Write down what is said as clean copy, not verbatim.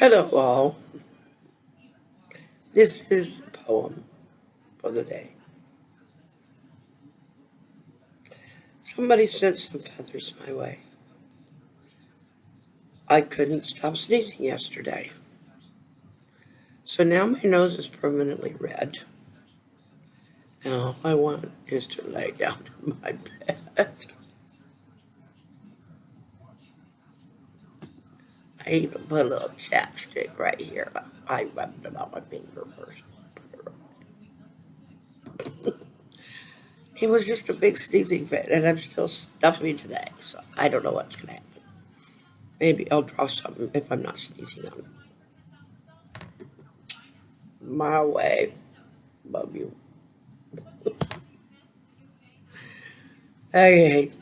Hello, all. This is the poem for the day. Somebody sent some feathers my way. I couldn't stop sneezing yesterday. So now my nose is permanently red. And all I want is to lay down in my bed. I even put a little chapstick right here. I rubbed it on my finger first. It was just a big sneezing fit, and I'm still stuffy today, so I don't know what's going to happen. Maybe I'll draw something if I'm not sneezing on my way. Love you. Okay.